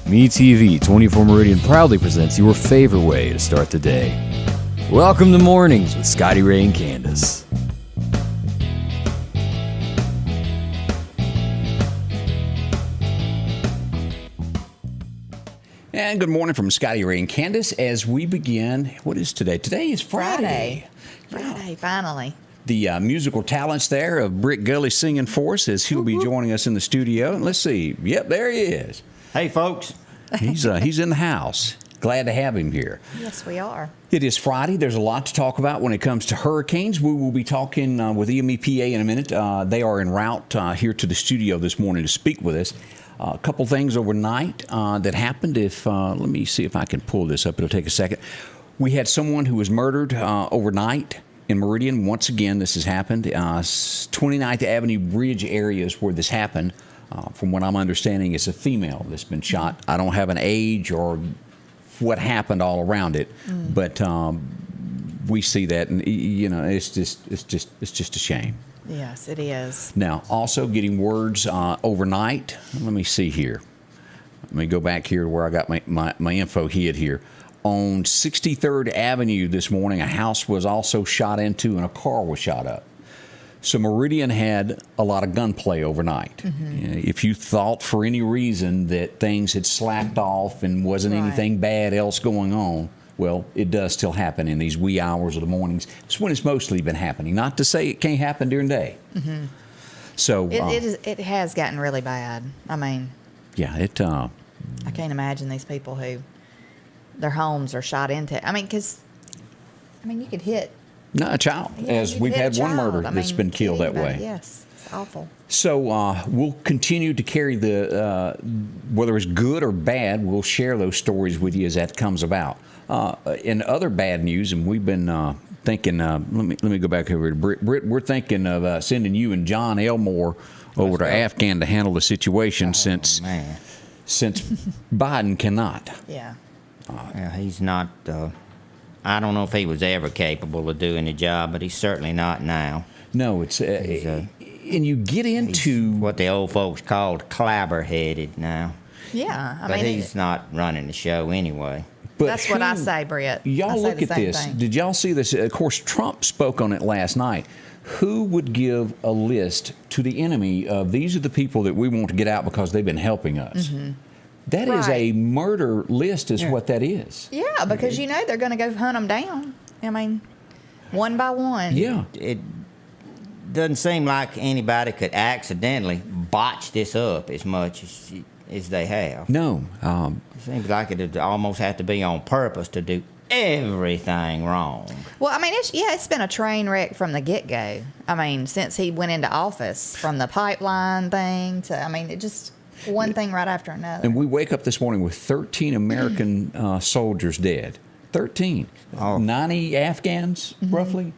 MeTV 24 Meridian proudly presents your favorite way to start the day. Welcome to Mornings with Scotty Ray and Candace. And good morning from Scotty Ray and Candace as we begin. What is today? Today is Friday. Friday, finally. The musical talents there of Britt Gully singing for us as he'll be joining us in the studio. And let's see. Yep, there he is. Hey, folks. He's in the house. Glad to have him here. Yes, we are. It is Friday. There's a lot to talk about when it comes to hurricanes. We will be talking with EMEPA in a minute. They are en route here to the studio this morning to speak with us. A couple things overnight that happened. Let me see if I can pull this up. It'll take a second. We had someone who was murdered overnight in Meridian. Once again, this has happened. 29th Avenue Bridge area is where this happened. From what I'm understanding, it's a female that's been shot. I don't have an age or what happened all around it, but we see that, and it's just a shame. Yes, it is. Now, also getting words overnight. Let me see here. Let me go back here to where I got my info hid here. On 63rd Avenue this morning, a house was also shot into and a car was shot up. So Meridian had a lot of gunplay overnight. Mm-hmm. If you thought for any reason that things had slacked off and wasn't anything bad else going on, well, it does still happen in these wee hours of the mornings. It's when it's mostly been happening. Not to say it can't happen during the day. Mm-hmm. So it has gotten really bad. I mean, yeah, I can't imagine these people who their homes are shot into. I mean, because you could hit. No, a child, as we've had one murder that's been killed that way. Yes, it's awful. So we'll continue to carry whether it's good or bad, we'll share those stories with you as that comes about. In other bad news, and we've been thinking, let me go back over to Britt. We're thinking of sending you and John Elmore over to Afghan to handle the situation since Biden cannot. Yeah. Yeah, he's not. I don't know if he was ever capable of doing the job, but he's certainly not now. No, it's and you get into what the old folks called clabber-headed now. Yeah, but he's not running the show anyway. But that's what I say, Britt. Y'all look at this. Thing. Did y'all see this? Of course, Trump spoke on it last night. Who would give a list to the enemy of these are the people that we want to get out because they've been helping us? Mm-hmm. That is a murder list is what that is. Yeah, because they're going to go hunt them down. I mean, one by one. Yeah. It doesn't seem like anybody could accidentally botch this up as much as they have. No. It seems like it almost have to be on purpose to do everything wrong. Well, I mean, it's been a train wreck from the get-go. I mean, since he went into office, from the pipeline thing to, it just... one thing right after another. And we wake up this morning with 13 American soldiers dead. 13. 90 Afghans, roughly.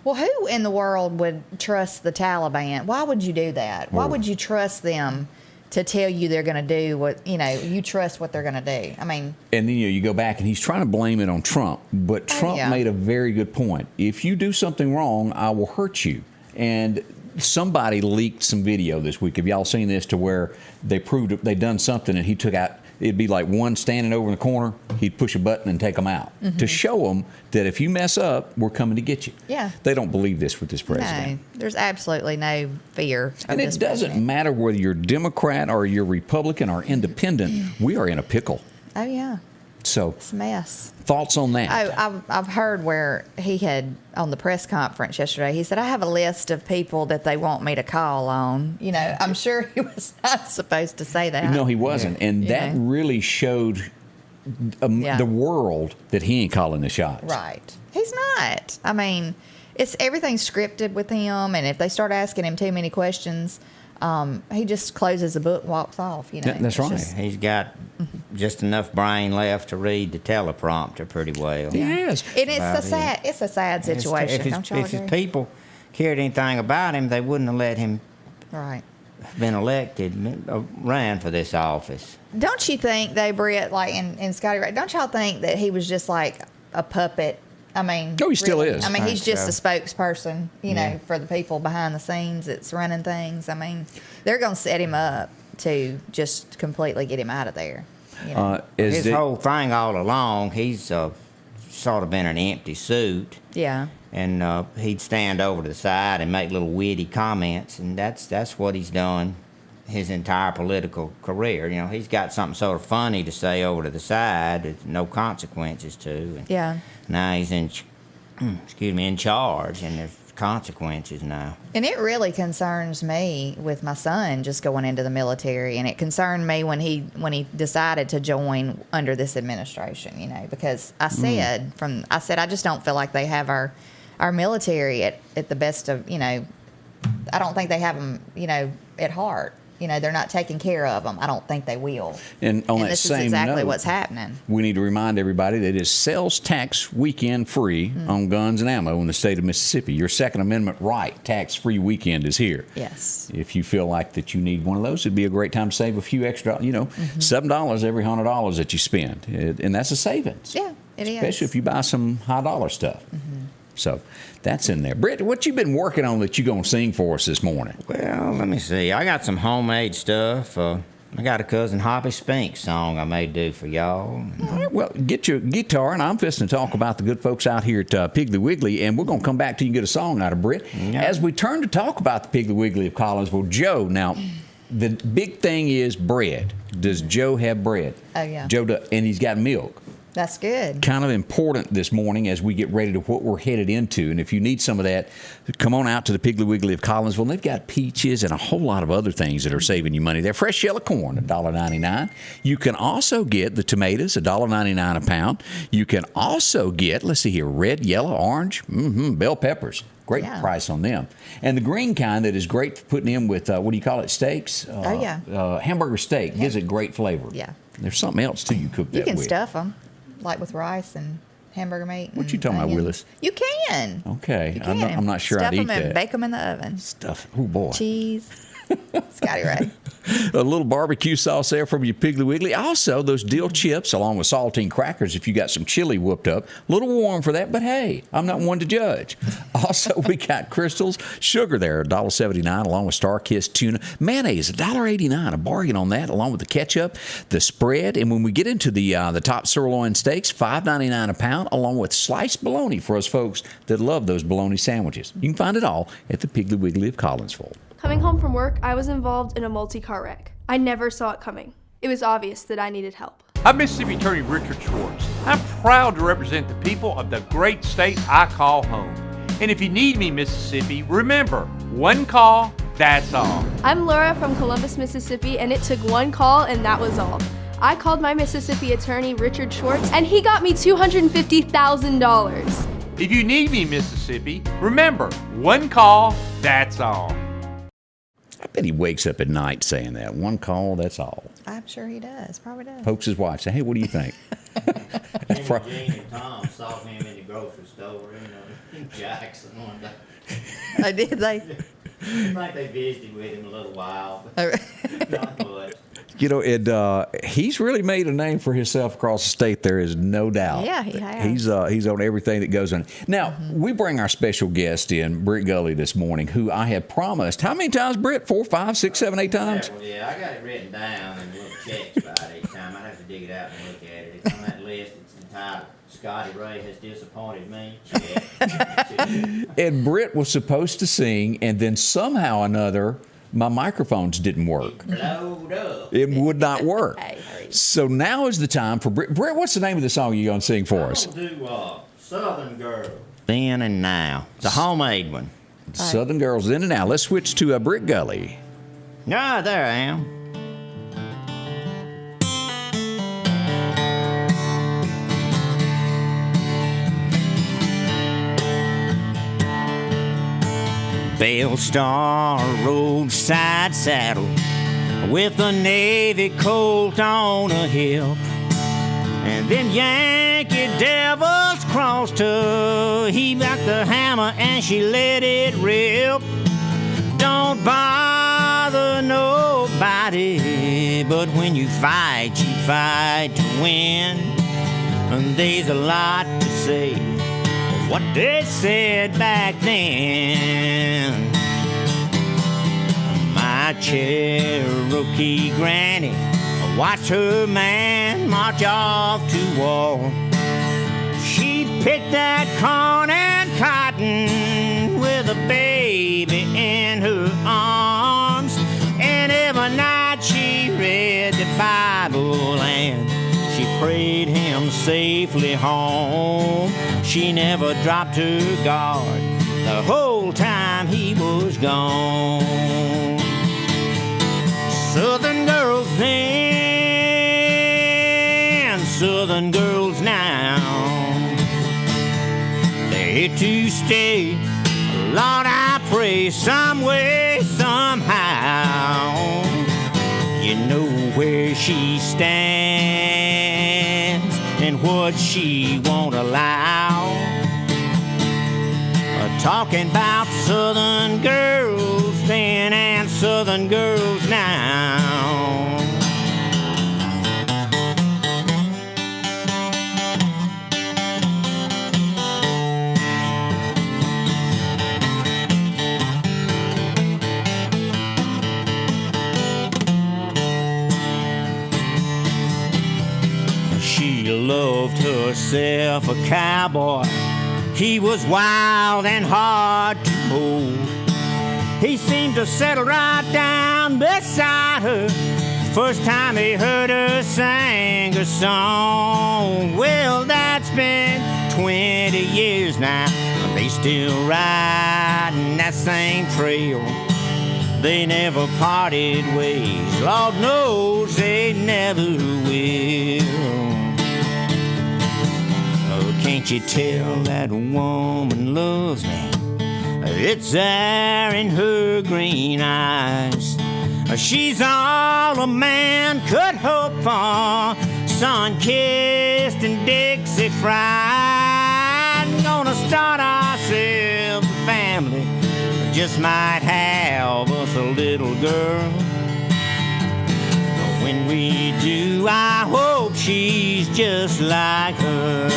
Well, who in the world would trust the Taliban? Why would you do that? Why would you trust them to tell you they're going to do what, you trust what they're going to do? I mean. And then, you go back and he's trying to blame it on Trump. But Trump made a very good point. If you do something wrong, I will hurt you. And somebody leaked some video this week. Have y'all seen this to where they proved they'd done something and he took out, it'd be like one standing over in the corner, he'd push a button and take them out to show them that if you mess up, we're coming to get you. Yeah. They don't believe this with this president. No, there's absolutely no fear of and it doesn't matter whether you're Democrat or you're Republican or independent, we are in a pickle. Oh, yeah. So it's a mess. Thoughts on that? Oh, I've heard where he had on the press conference yesterday. He said, "I have a list of people that they want me to call on." I'm sure he was not supposed to say that. No, he wasn't, and that really showed the world that he ain't calling the shots. Right? He's not. It's everything's scripted with him, and if they start asking him too many questions, he just closes the book and walks off. That's right. He's got just enough brain left to read the teleprompter pretty well. Yes. And it's a sad situation. Don't y'all agree? If his people cared anything about him, they wouldn't have let him been elected, ran for this office. Don't you think, though, Britt, like in Scotty Ray, don't y'all think that he was just like a puppet? He still is. He's just a spokesperson, for the people behind the scenes that's running things. They're going to set him up to just completely get him out of there. You know? His whole thing all along, he's sort of been an empty suit. Yeah. And he'd stand over to the side and make little witty comments, and that's what he's done his entire political career. You know, he's got something sort of funny to say over to the side with no consequences to. And Yeah. now he's in charge, and there's consequences now. And it really concerns me with my son just going into the military, and it concerned me when he decided to join under this administration, you know, because I said I just don't feel like they have our military at the best of, you know, I don't think they have them, you know, at heart. You know, they're not taking care of them. I don't think they will. And on that this same is exactly note, what's happening. we need to remind everybody that it's sales tax weekend free on guns and ammo in the state of Mississippi. Your Second Amendment right, tax-free weekend is here. Yes. If you feel like that you need one of those, it'd be a great time to save a few extra, you know, $7 every $100 that you spend. And that's a savings. Yeah, it is. Especially if you buy some high dollar stuff. So that's in there. Britt, what you been working on that you going to sing for us this morning? Well, let me see. I got some homemade stuff. I got a Cousin Hoppy Spink song I may do for y'all. All right, well, get your guitar, and I'm fixing to talk about the good folks out here at Piggly Wiggly, and we're going to come back to you and get a song out of Britt. Yeah. As we turn to talk about the Piggly Wiggly of Collinsville, Joe, now, the big thing is bread. Does Joe have bread? Oh, yeah. Joe, and he's got milk. That's good. Kind of important this morning as we get ready to what we're headed into. And if you need some of that, come on out to the Piggly Wiggly of Collinsville. And they've got peaches and a whole lot of other things that are saving you money. They're fresh yellow corn, $1.99. You can also get the tomatoes, $1.99 a pound. You can also get, let's see here, red, yellow, orange, bell peppers. Great price on them. And the green kind that is great for putting in with, what do you call it, steaks? Hamburger steak gives it great flavor. Yeah. There's something else, too, you cook that with. You can stuff them. Like with rice and hamburger meat. What you talking about, Willis? You can. Okay. You can. I'm not sure I'd eat Stuff them that. and bake them in the oven. Stuff. Oh, boy. Cheese. Scotty Ray. A little barbecue sauce there from your Piggly Wiggly. Also, those dill chips along with saltine crackers if you got some chili whooped up. A little warm for that, but hey, I'm not one to judge. Also, we got Crystal's sugar there, $1.79 along with Star-Kissed tuna. Mayonnaise, $1.89, a bargain on that along with the ketchup, the spread. And when we get into the top sirloin steaks, $5.99 a pound along with sliced bologna for us folks that love those bologna sandwiches. You can find it all at the Piggly Wiggly of Collinsville. Coming home from work, I was involved in a multi-car wreck. I never saw it coming. It was obvious that I needed help. I'm Mississippi Attorney Richard Schwartz. I'm proud to represent the people of the great state I call home. And if you need me, Mississippi, remember, one call, that's all. I'm Laura from Columbus, Mississippi, and it took one call and that was all. I called my Mississippi attorney, Richard Schwartz, and he got me $250,000. If you need me, Mississippi, remember, one call, that's all. I bet he wakes up at night saying that. One call, that's all. I'm sure he does. Probably does. Pokes his wife, say, hey, what do you think? Jim and Tom saw him in the grocery store, in Jackson one day. Oh, did they? I think they visited with him a little while, but not much. You know, he's really made a name for himself across the state. There is no doubt. Yeah, he has. He's on everything that goes on. Now, we bring our special guest in, Britt Gully, this morning, who I had promised. How many times, Britt? 4, 5, 6, 7, 8 times? Yeah, I got it written down in little checks about each time. I have to dig it out and look at it. It's on that list. It's entitled, Scotty Ray has disappointed me. Chet. And Britt was supposed to sing, and then somehow or another, my microphones didn't work. Blowed up. It would not work. Hey, hurry. So now is the time for Britt. Britt, what's the name of the song you're going to sing for us? I'm going to do Southern Girl. Then and Now. It's a homemade one. Southern Girls Then and Now. Let's switch to Britt Gully. Ah, there I am. Bell Star roadside saddle with a Navy Colt on a hip, and then Yankee Devils crossed her. He got the hammer and she let it rip. Don't bother nobody, but when you fight to win. And there's a lot to say, what they said back then. My Cherokee granny watched her man march off to war. She picked that corn and cotton with a baby in her arms. And every night she read the Bible and she prayed him safely home. She never dropped her guard the whole time he was gone. Southern girls then, Southern girls now, they're here to stay. Lord, I pray some way, somehow. You know where she stands and what she won't allow. Talking about Southern girls then and Southern girls now. She loved herself a cowboy. He was wild and hard to hold. He seemed to settle right down beside her first time he heard her sing a song. Well, that's been 20 years now. They still riding that same trail. They never parted ways. Lord knows they never will. Can't you tell that woman loves me? It's there in her green eyes. She's all a man could hope for, sun-kissed and Dixie fried. Gonna start ourselves a family, just might have us a little girl. When we do, I hope she's just like her.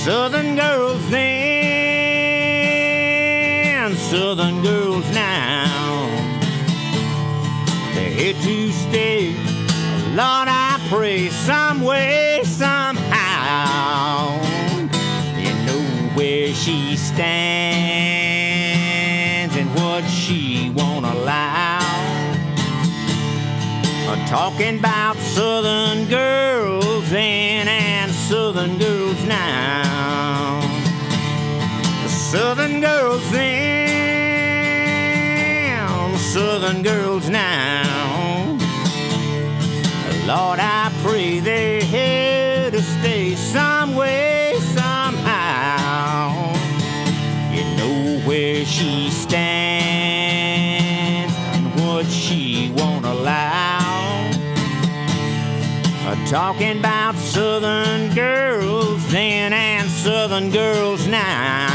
Southern girls then, Southern girls now, they're here to stay. Lord, I pray some way, somehow. You know where she stands and what she won't allow. Talking about Southern girls then and Southern girls now. Southern girls then, Southern girls now. Lord, I pray they're here to stay some way, somehow. You know where she stands and what she won't allow. Talking about Southern girls then and Southern girls now.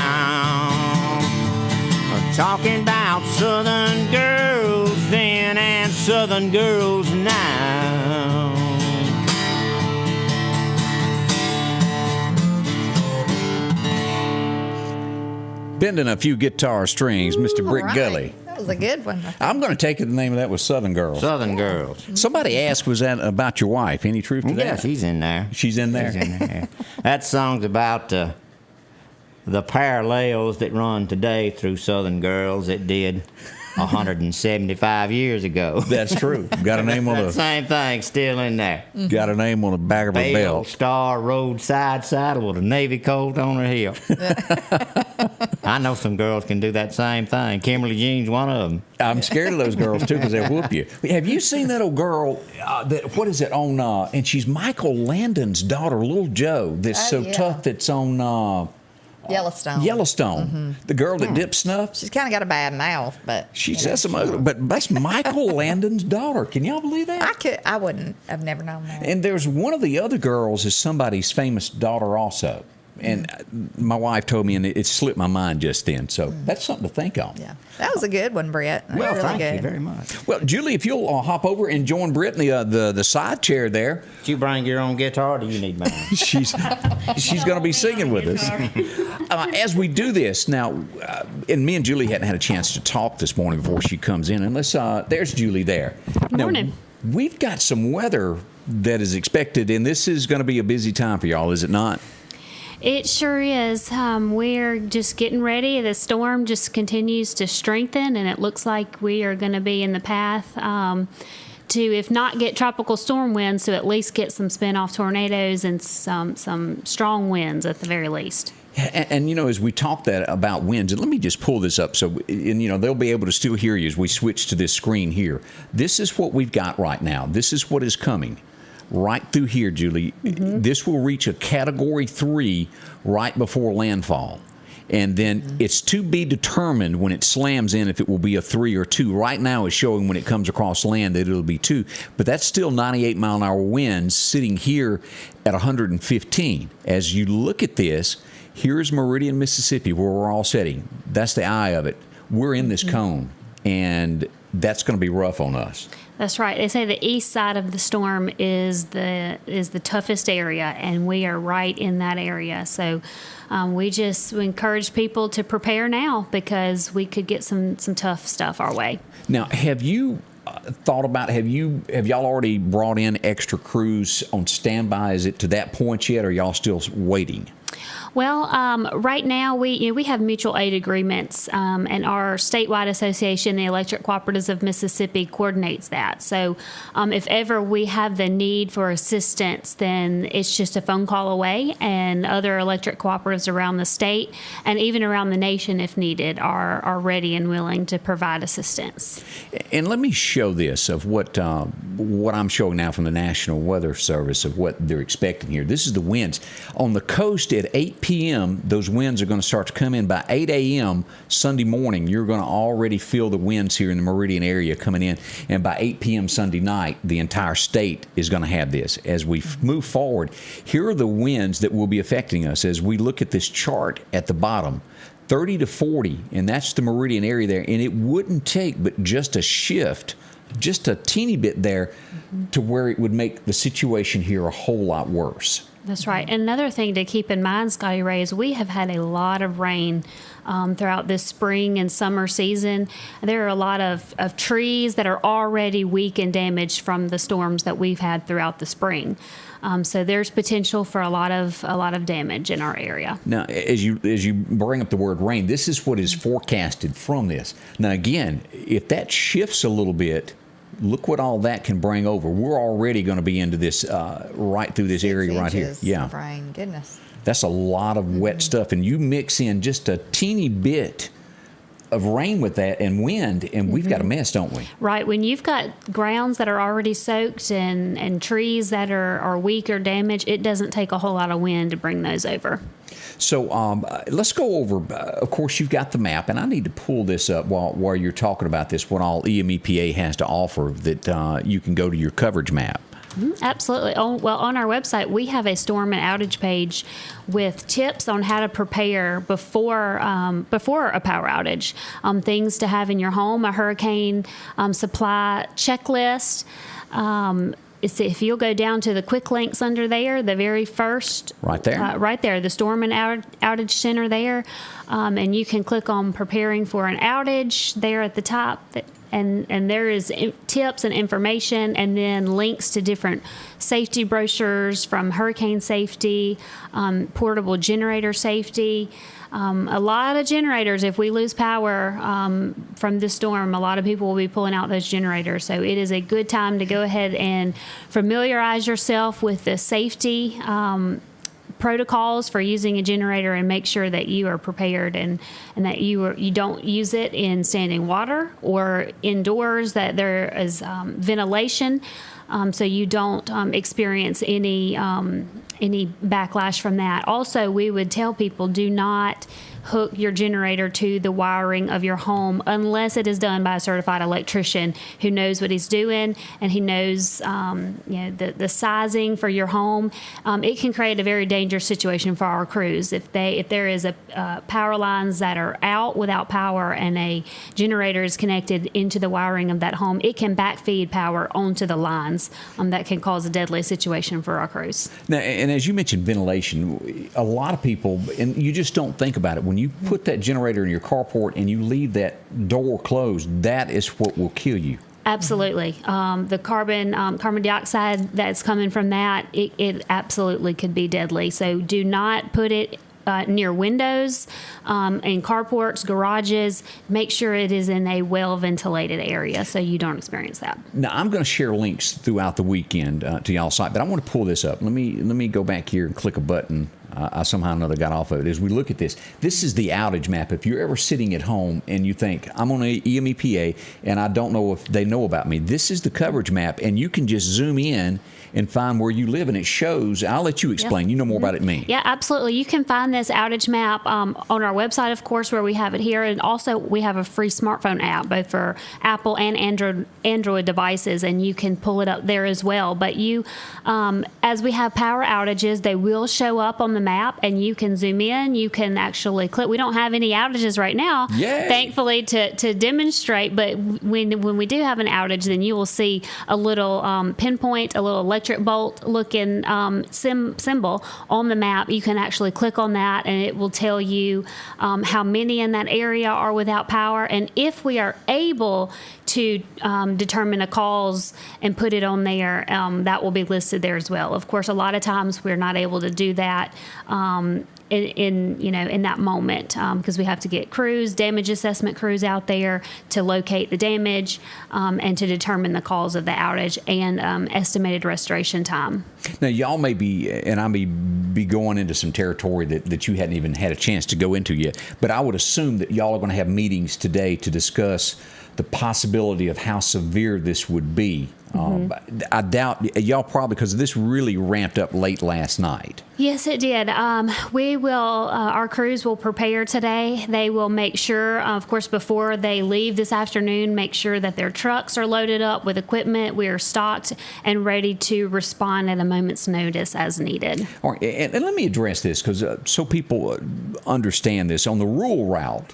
Talking about Southern girls then and Southern girls now. Bending a few guitar strings, Mr. Britt Gully. That was a good one. I'm going to take it the name of that was Southern Girls. Southern girls. Somebody asked, was that about your wife? Any truth to that? Yeah, she's in there. She's in there? She's in there. That song's about the parallels that run today through Southern girls that did 175 years ago. That's true. Got a name on that the same thing still in there. Got a name on the back of her Bell belt. Star roadside saddle with a Navy Colt on her hip. I know some girls can do that same thing. Kimberly Jean's one of them. I'm scared of those girls too because they'll whoop you. Have you seen that old girl? What is it on? And she's Michael Landon's daughter, Little Joe. That's tough. That's on. Yellowstone. Mm-hmm. The girl that dips snuff. She's kind of got a bad mouth, but she says some other. But that's Michael Landon's daughter. Can y'all believe that? I wouldn't. I've never known that. And there's one of the other girls is somebody's famous daughter also. And my wife told me, and it slipped my mind just then. So that's something to think on. Yeah, that was a good one, Brett. Well, really thank good. you very much. Well, Julie, if you'll hop over and join Britt in the side chair there. Did you bring your own guitar, or do you need mine? She's going to be singing with us. As we do this now, and me and Julie hadn't had a chance to talk this morning before she comes in. And there's Julie there. Good morning. we've got some weather that is expected, and this is going to be a busy time for y'all, is it not? It sure is. We're just getting ready. The storm just continues to strengthen, and it looks like we are going to be in the path to, if not get tropical storm winds, to at least get some spin-off tornadoes and some strong winds at the very least. And as we talk about winds, and let me just pull this up they'll be able to still hear you as we switch to this screen here. This is what we've got right now. This is what is coming right through here, Julie. Mm-hmm. This will reach a Category 3 right before landfall. And then it's to be determined when it slams in if it will be a 3 or 2. Right now it's showing when it comes across land that it'll be 2. But that's still 98-mile-an-hour winds sitting here at 115. As you look at this, here's Meridian, Mississippi, where we're all sitting. That's the eye of it. We're in this cone, and that's going to be rough on us. That's right. They say the east side of the storm is the toughest area, and we are right in that area. So we encourage people to prepare now because we could get some tough stuff our way. Now, have you thought about, have y'all already brought in extra crews on standby? Is it to that point yet, or are y'all still waiting? Well, right now we have mutual aid agreements, and our statewide association, the Electric Cooperatives of Mississippi, coordinates that. So if ever we have the need for assistance, then it's just a phone call away, and other electric cooperatives around the state and even around the nation, if needed, are ready and willing to provide assistance. And let me show this of what I'm showing now from the National Weather Service of what they're expecting here. This is the winds. On the coast at 8 p.m., those winds are going to start to come in. By 8 a.m. Sunday morning, you're going to already feel the winds here in the Meridian area coming in. And by 8 p.m. Sunday night, the entire state is going to have this. As we move forward, here are the winds that will be affecting us as we look at this chart at the bottom. 30 to 40, and that's the Meridian area there. And it wouldn't take but just a shift, just a teeny bit there, to where it would make the situation here a whole lot worse. That's right. Another thing to keep in mind, Scotty Ray, is we have had a lot of rain throughout this spring and summer season. There are a lot of trees that are already weak and damaged from the storms that we've had throughout the spring. So there's potential for a lot of damage in our area. Now, as you bring up the word rain, this is what is forecasted from this. Now, again, if that shifts a little bit, look what all that can bring over. We're already going to be into this right through this area right here. Yeah, rain, goodness. That's a lot of wet stuff, and you mix in just a teeny bit of rain with that and wind, and we've got a mess, don't we? Right. When you've got grounds that are already soaked and trees that are weak or damaged, it doesn't take a whole lot of wind to bring those over. So let's go over, of course, you've got the map, and I need to pull this up while you're talking about this, what all EMEPA has to offer that you can go to your coverage map. Absolutely. On our website, we have a storm and outage page with tips on how to prepare before a power outage, things to have in your home, a hurricane supply checklist. If you'll go down to the quick links under there, the very first right there, the storm and outage center there, and you can click on preparing for an outage there at the top. And there is tips and information, and then links to different safety brochures from hurricane safety, portable generator safety. A lot of generators, if we lose power from this storm, a lot of people will be pulling out those generators. So it is a good time to go ahead and familiarize yourself with the safety protocols for using a generator, and make sure that you are prepared and that you don't use it in standing water or indoors, that there is ventilation, so you don't experience any backlash from that. Also, we would tell people, do not hook your generator to the wiring of your home unless it is done by a certified electrician who knows what he's doing, and he knows the sizing for your home. It can create a very dangerous situation for our crews if there is a power lines that are out without power and a generator is connected into the wiring of that home. It can backfeed power onto the lines that can cause a deadly situation for our crews. Now, and as you mentioned ventilation, a lot of people, and you just don't think about it, when you put that generator in your carport and you leave that door closed, that is what will kill you. Absolutely. The carbon dioxide that's coming from that, it absolutely could be deadly. So do not put it near windows, in carports, garages. Make sure it is in a well-ventilated area so you don't experience that. Now, I'm going to share links throughout the weekend to y'all's site, but I want to pull this up. Let me go back here and click a button. I somehow or another got off of it. As we look at this is the outage map. If you're ever sitting at home and you think, I'm on EMEPA and I don't know if they know about me, this is the coverage map, and you can just zoom in and find where you live, and it shows. I'll let you explain. You know more about it than me. Yeah, absolutely. You can find this outage map on our website, of course, where we have it here, and also we have a free smartphone app, both for Apple and Android devices, and you can pull it up there as well. But you, as we have power outages, they will show up on the map, and you can zoom in. You can actually click. We don't have any outages right now, thankfully, to demonstrate. But when we do have an outage, then you will see a little pinpoint, a little electric bolt looking symbol on the map. You can actually click on that, and it will tell you how many in that area are without power, and if we are able to determine a cause and put it on there, that will be listed there as well. Of course, a lot of times we're not able to do that in that moment because we have to get crews, damage assessment crews out there to locate the damage and to determine the cause of the outage and estimated restoration time. Now, y'all may be, and I may be going into some territory that you hadn't even had a chance to go into yet, but I would assume that y'all are going to have meetings today to discuss the possibility of how severe this would be. I doubt y'all probably, because this really ramped up late last night. Yes, it did. We will, our crews will prepare today. They will make sure, of course, before they leave this afternoon, make sure that their trucks are loaded up with equipment. We are stocked and ready to respond at a moment's notice as needed. All right, and let me address this because so people understand this. On the rural route,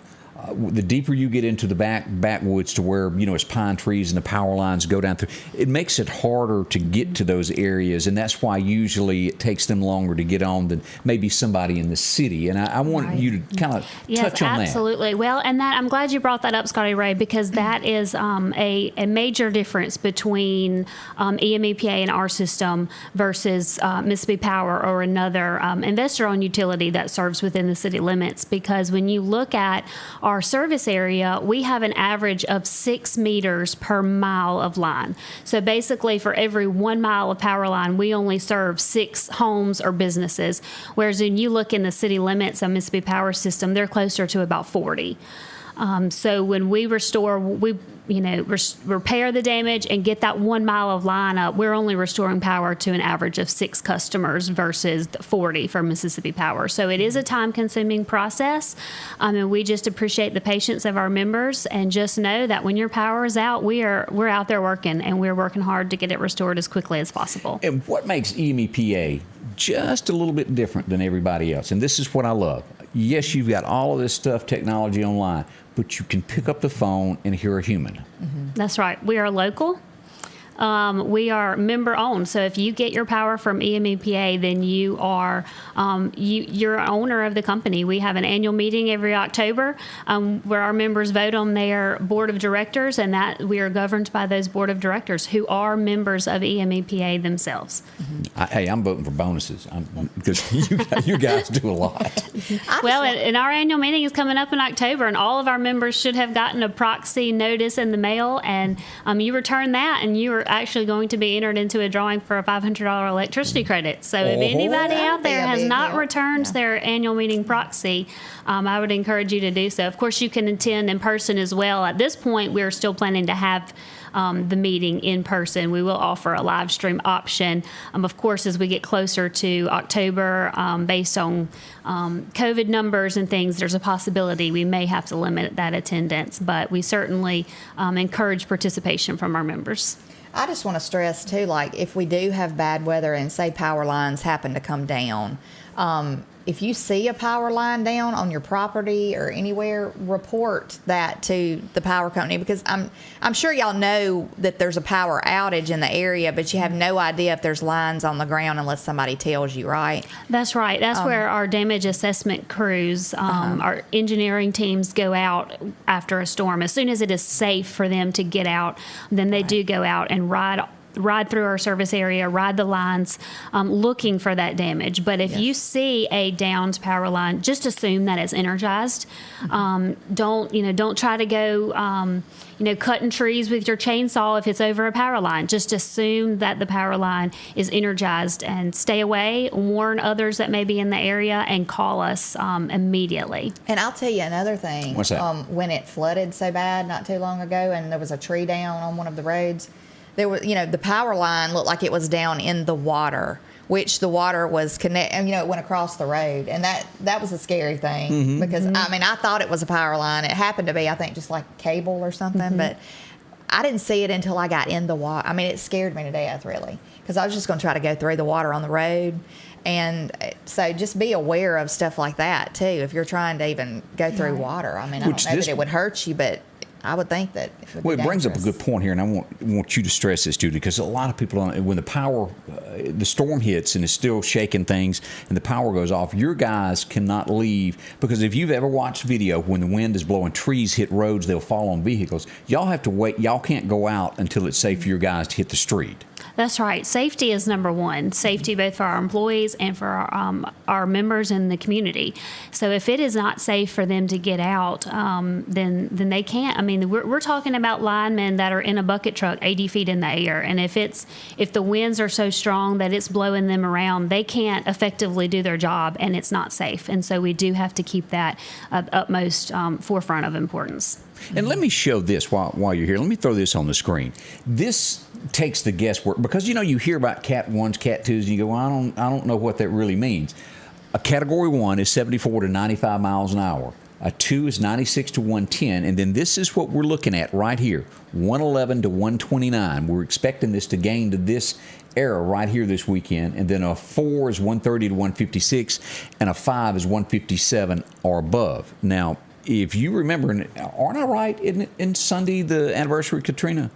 the deeper you get into the backwoods to where, it's pine trees and the power lines go down through, it makes it harder to get to those areas, and that's why usually it takes them longer to get on than maybe somebody in the city. And I want you to kind of touch on that. Yes, absolutely. Well, and that I'm glad you brought that up, Scotty Ray, because that is a major difference between EMEPA and our system versus Mississippi Power or another investor-owned utility that serves within the city limits. Because when you look at our service area, we have an average of 6 meters per mile of line. So basically, for every 1 mile of power line, we only serve 6 homes or businesses. Whereas when you look in the city limits of Mississippi Power System, they're closer to about 40. So when we restore, repair the damage and get that 1 mile of line up, we're only restoring power to an average of 6 customers versus 40 for Mississippi Power. So it is a time-consuming process, and we just appreciate the patience of our members, and just know that when your power is out, we're out there working, and we're working hard to get it restored as quickly as possible. And what makes EMEPA just a little bit different than everybody else, and this is what I love. Yes, you've got all of this stuff, technology online, but you can pick up the phone and hear a human. That's right. We are local. We are member owned. So if you get your power from EMEPA, then you are you're an owner of the company. We have an annual meeting every October where our members vote on their board of directors, and that we are governed by those board of directors who are members of EMEPA themselves. Hey, I'm voting for bonuses because you guys do a lot. Well, and our annual meeting is coming up in October, and all of our members should have gotten a proxy notice in the mail, and you return that, and you are actually going to be entered into a drawing for a $500 electricity credit. So if anybody out there has not returned their annual meeting proxy, I would encourage you to do so. Of course, you can attend in person as well. At this point, we're still planning to have the meeting in person. We will offer a live stream option. Of course, as we get closer to October, based on COVID numbers and things, there's a possibility we may have to limit that attendance, but we certainly encourage participation from our members. I just want to stress too, like if we do have bad weather and say power lines happen to come down, if you see a power line down on your property or anywhere, report that to the power company, because I'm sure y'all know that there's a power outage in the area, but you have no idea if there's lines on the ground unless somebody tells you, right? That's right. That's where our damage assessment crews, our engineering teams go out after a storm. As soon as it is safe for them to get out, then they do go out and ride through our service area, ride the lines, looking for that damage. But if you see a downed power line, just assume that it's energized. Don't try to go, cutting trees with your chainsaw if it's over a power line. Just assume that the power line is energized and stay away. Warn others that may be in the area and call us immediately. And I'll tell you another thing. What's that? When it flooded so bad not too long ago, and there was a tree down on one of the roads, there was, the power line looked like it was down in the water, which the water was it went across the road. And that was a scary thing because, I thought it was a power line. It happened to be, I think, just like cable or something, but I didn't see it until I got in the water. It scared me to death, really, because I was just going to try to go through the water on the road. And so just be aware of stuff like that, too, if you're trying to even go through water. I don't know that it would hurt you, but I would think that it brings up a good point here, and I want you to stress this, Judy, because a lot of people, when the storm hits and it's still shaking things and the power goes off, your guys cannot leave, because if you've ever watched video when the wind is blowing, trees hit roads, they'll fall on vehicles. Y'all have to wait. Y'all can't go out until it's safe for your guys to hit the street. That's right. Safety is number one. Safety both for our employees and for our members in the community. So if it is not safe for them to get out, then they can't. We're talking about linemen that are in a bucket truck 80 feet in the air, and if the winds are so strong that it's blowing them around, they can't effectively do their job, and it's not safe. And so we do have to keep that at utmost forefront of importance. And let me show this while you're here. Let me throw this on the screen. This takes the guesswork, because you hear about Cat 1s, Cat 2s, and you go, well, I don't know what that really means. A Category 1 is 74 to 95 miles an hour. A 2 is 96 to 110, and then this is what we're looking at right here, 111 to 129. We're expecting this to gain to this era right here this weekend, and then a 4 is 130 to 156, and a 5 is 157 or above. Now, if you remember, aren't I right, isn't it in Sunday the anniversary of Katrina?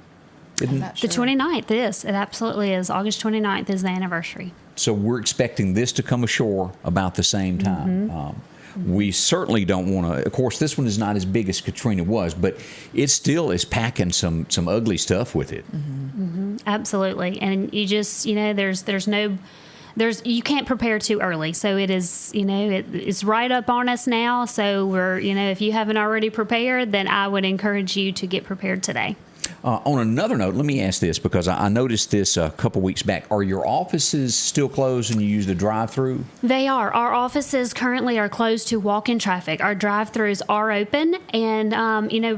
I'm not sure. The 29th is. It absolutely is. August 29th is the anniversary. So we're expecting this to come ashore about the same time. We certainly don't want to. Of course, this one is not as big as Katrina was, but it still is packing some ugly stuff with it. Absolutely. And you just, you can't prepare too early. So it is, it's right up on us now. So we're, if you haven't already prepared, then I would encourage you to get prepared today. On another note, let me ask this, because I noticed this a couple weeks back. Are your offices still closed and you use the drive-through? They are. Our offices currently are closed to walk-in traffic. Our drive-throughs are open. And,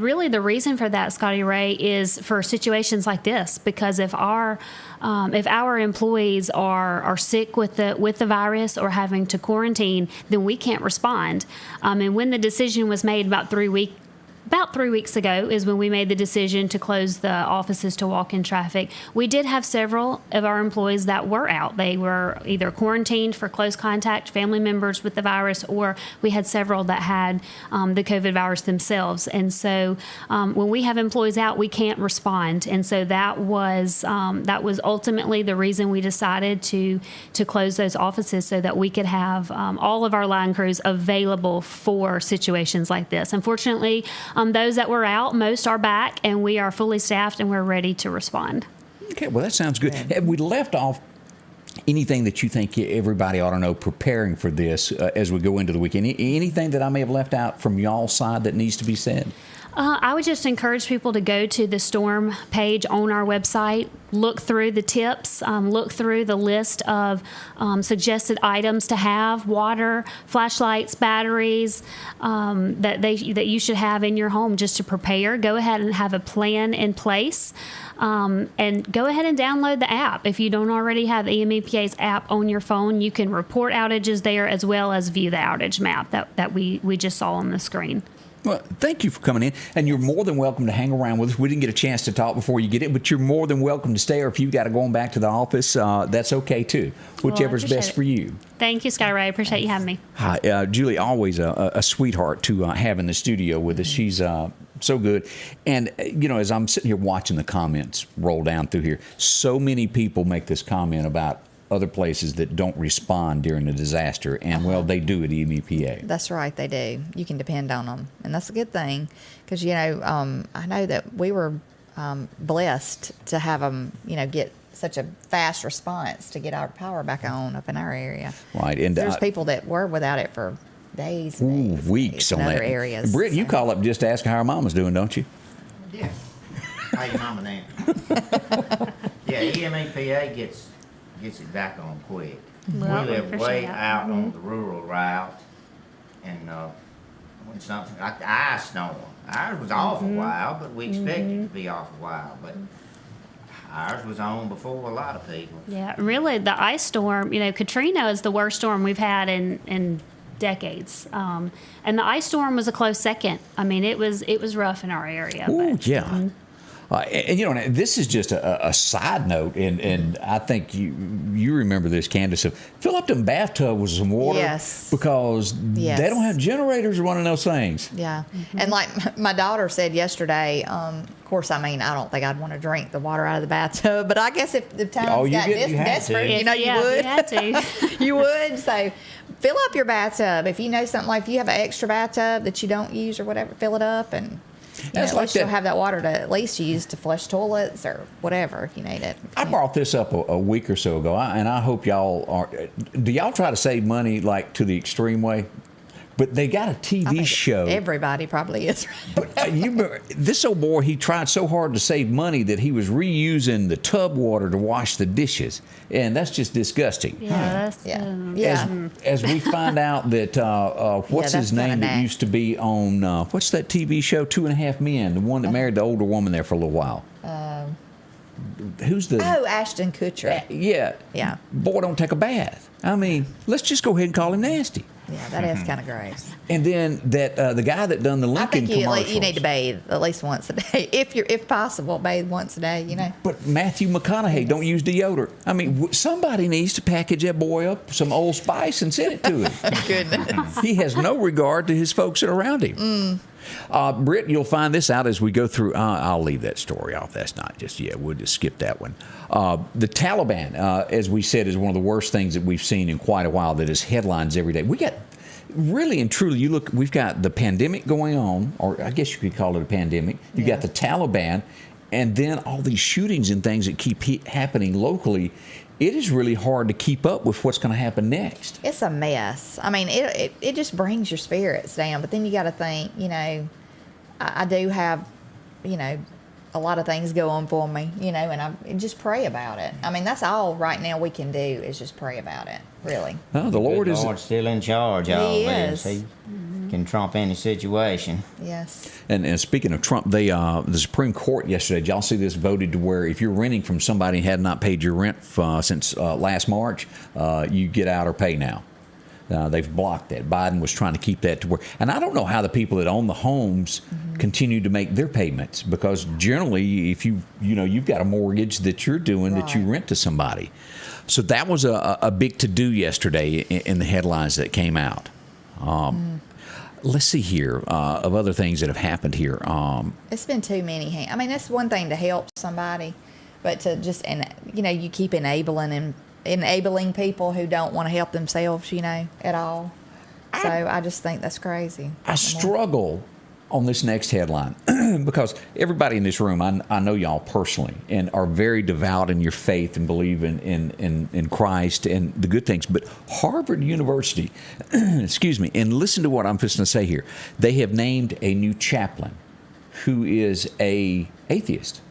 really the reason for that, Scotty Ray, is for situations like this. Because if our employees are sick with the virus or having to quarantine, then we can't respond. And when the decision was made about 3 weeks ago is when we made the decision to close the offices to walk-in traffic. We did have several of our employees that were out. They were either quarantined for close contact, family members with the virus, or we had several that had the COVID virus themselves. And so when we have employees out, we can't respond. And so that was ultimately the reason we decided to close those offices, so that we could have all of our line crews available for situations like this. Unfortunately, those that were out, most are back, and we are fully staffed and we're ready to respond. Okay, well, that sounds good. Have we left off anything that you think everybody ought to know preparing for this as we go into the weekend? Anything that I may have left out from y'all's side that needs to be said? I would just encourage people to go to the storm page on our website, look through the tips, look through the list of suggested items to have: water, flashlights, batteries, that you should have in your home just to prepare. Go ahead and have a plan in place. And go ahead and download the app. If you don't already have EMEPA's app on your phone, you can report outages there, as well as view the outage map that we just saw on the screen. Well, thank you for coming in, and you're more than welcome to hang around with us. We didn't get a chance to talk before you get it, but you're more than welcome to stay, or if you've got to go on back to the office, that's okay too. Whichever's best for you. Thank you, Scotty Ray. I appreciate you having me. Hi, Julie, always a sweetheart to have in the studio with us. She's so good. And, as I'm sitting here watching the comments roll down through here, so many people make this comment about other places that don't respond during a disaster, and well, they do at EMEPA. That's right, they do. You can depend on them, and that's a good thing, because I know that we were blessed to have them, get such a fast response to get our power back on up in our area. Right, and there's people that were without it for days, and days, weeks in on other that. areas. Britt, you call up just to ask how our mama's doing, don't you? Yeah. How your mama now? Yeah, EMEPA gets it back on quick. Well, We live appreciate way that. out on the rural route, and when something like the ice storm, ours was off a while, but we expected it to be off a while, but ours was on before a lot of people. Yeah, really, the ice storm, Katrina is the worst storm we've had in decades. And the ice storm was a close second. I mean, it was rough in our area. Ooh, but, yeah. And this is just a side note, and I think you remember this, Candace. Fill up them bathtub with some water, Yes. because Yes. they don't have generators running those things. Yeah. And like my daughter said yesterday, of course, I don't think I'd want to drink the water out of the bathtub, but I guess if the times got you had to. desperate, you Yeah, would. you had to. You would. So fill up your bathtub. If you know something, like if you have an extra bathtub that you don't use or whatever, fill it up, and That's at like least you'll that- have that water to at least use to flush toilets or whatever if you need it. I brought this up a week or so ago, and I hope y'all are. Do y'all try to save money like to the extreme way? But they got a I TV think show. Everybody probably is. But this old boy, he tried so hard to save money that he was reusing the tub water to wash the dishes, and that's just disgusting. Yeah, that's Yeah. As we find out that what's that's his name kinda that used to be on what's that TV show 2.5 Men, the one that married the older woman there for a little while. Who's the? Oh, Ashton Kutcher. Yeah. Yeah. Boy, don't take a bath. I mean, let's just go ahead and call him nasty. Yeah, that is kind of gross. And then that the guy that done the I Lincoln think commercials. you need to bathe at least once a day, if possible. Bathe once a day, But Matthew McConaughey don't use deodorant. I mean, somebody needs to package that boy up some Old Spice and send it to him. Goodness. He has no regard to his folks that are around him. Britt, you'll find this out as we go through. I'll leave that story off. That's not just yet. We'll just skip that one. The Taliban, as we said, is one of the worst things that we've seen in quite a while. That is headlines every day. We got really and truly. We've got the pandemic going on, or I guess you could call it a pandemic. You got the Taliban, and then all these shootings and things that keep happening locally. It is really hard to keep up with what's going to happen next. It's a mess. I mean, it just brings your spirits down. But then you got to think, I do have, a lot of things go on for me, and I just pray about it. I mean, that's all right now we can do is just pray about it, really. Oh, the Lord is. Lord's still in charge. He Always. is. He can trump any situation. Yes. And speaking of Trump, the Supreme Court yesterday, did y'all see this, voted to where if you're renting from somebody and had not paid your rent since last March, you get out or pay now. They've blocked that. Biden was trying to keep that to where, and I don't know how the people that own the homes continue to make their payments, because generally, if you've got a mortgage that you're doing that you rent to somebody, so that was a big to do yesterday in the headlines that came out. Let's see here of other things that have happened here. It's been too many. I mean, that's one thing to help somebody, but to just, you keep enabling people who don't want to help themselves, at all. So I just think that's crazy. I struggle on this next headline because everybody in this room, I know y'all personally, and are very devout in your faith and believe in Christ and the good things. But Harvard University, excuse me, and listen to what I'm fixing to say here. They have named a new chaplain who is a atheist.